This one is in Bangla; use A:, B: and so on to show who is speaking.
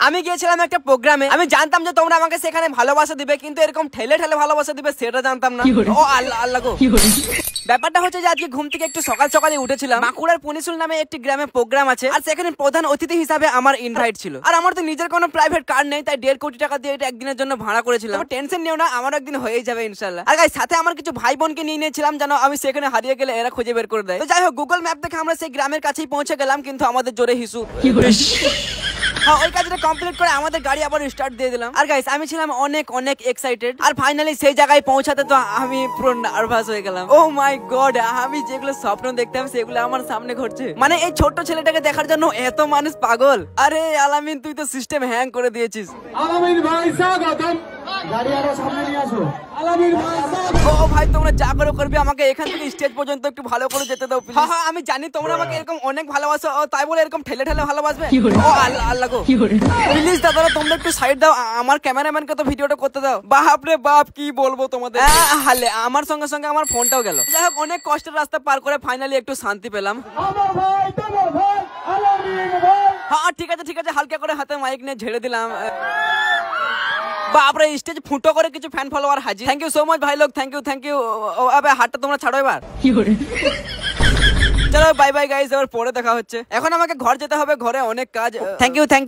A: আমি গিয়েছিলাম একটা প্রোগ্রামে, আমি জানতাম যে তোমরা আমাকে সেখানে ভালোবাসা দিবে, কিন্তু এরকম ঠেলে ঠেলে ভালোবাসা দিবে সেটা জানতাম না। ও আল্লাহ আল্লাহ গো। ব্যাপারটা হচ্ছে যে আজকে ঘুম থেকে একটু সকাল সকালে উঠেছিলাম। বাঁকুড়ার পুনিশুল নামে একটি গ্রামে প্রোগ্রাম আছে, আর সেখানে প্রধান অতিথি হিসাবে আমার ইনভাইট ছিল। আর আমার তো নিজের কোনো প্রাইভেট কার নেই, তাই 1.5 কোটি টাকা দিয়ে এটা একদিনের জন্য ভাড়া করেছিলাম। টেনশন নিও না, আমার একদিন হয়েই যাবে ইনশাল্লাহ। আর গাইস সাথে আমার কিছু ভাই বোনকে নিয়ে নিয়েছিলাম, জানো আমি সেখানে হারিয়ে গেলে এরা খুঁজে বের করে দেয়। তো যাই হোক, গুগল ম্যাপ দেখে আমরা সেই গ্রামের কাছেই পৌঁছে গেলাম, কিন্তু আমাদের জোরে হিসু। হ্যাঁ, ওই কাজটা কমপ্লিট করে আমাদের গাড়ি আবার স্টার্ট দিয়ে দিলাম। আর গাইস আমি ছিলাম অনেক অনেক এক্সাইটেড, আর ফাইনালি সেই জায়গায় পৌঁছাতে তো আমি পুরো নার্ভাস হয়ে গেলাম। ও মাই গড, আমি যেগুলো স্বপ্ন দেখতাম সেগুলো আমার সামনে ঘটছে। মানে এই ছোট্ট ছেলেটাকে দেখার জন্য এত মানুষ পাগল। আরে আলামিন, তুই তো সিস্টেম হ্যাং করে দিয়েছিস।
B: আলামিন ভাই স্বাগতম, গাড়ি আরো সামনে নিয়ে আসো। আলামিন ভাই
A: ও ভাই, তোমরা যা করে করবে, আমাকে এখান থেকে স্টেজ পর্যন্ত একটু ভালো করে যেতে দাও প্লিজ। হ্যাঁ, আমি জানি তোমরা আমাকে এরকম অনেক ভালোবাসো, তাই বলে এরকম ঠেলে ঠেলে ভালোবাসবে? ও আল্লাহ আল্লাহ গো। প্লিজ দাদা, তোমরা একটু সাইড দাও, আমার ক্যামেরাম্যানকে তো ভিডিওটা করতে দাও। বাপ রে বাপ, কি বলবো তোমাদের। হালে আমার সঙ্গে সঙ্গে আমার ফোনটাও গেল। যাই হোক, অনেক কষ্টের রাস্তা পার করে ফাইনালি একটু শান্তি পেলাম।
B: আমার ভাই, তোমার ভাই আলামিন ভাই।
A: হ্যাঁ ঠিক আছে ঠিক আছে, হালকা করে হাতে মাইক নিয়ে ঝেড়ে দিলাম। বাপরে, স্টেজ ফুটো করে কিছু ফ্যান ফলোয়ার হাজির। থ্যাংক ইউ সো মাচ ভাই লোক, থ্যাংক ইউ থ্যাংক ইউ। আবে হাতটা তোমরা ছাড়ো এবার। চলো বাই বাই গাইস, এবার পরে দেখা হচ্ছে। এখন আমাকে ঘর যেতে হবে, ঘরে অনেক কাজ। Thank you thank you.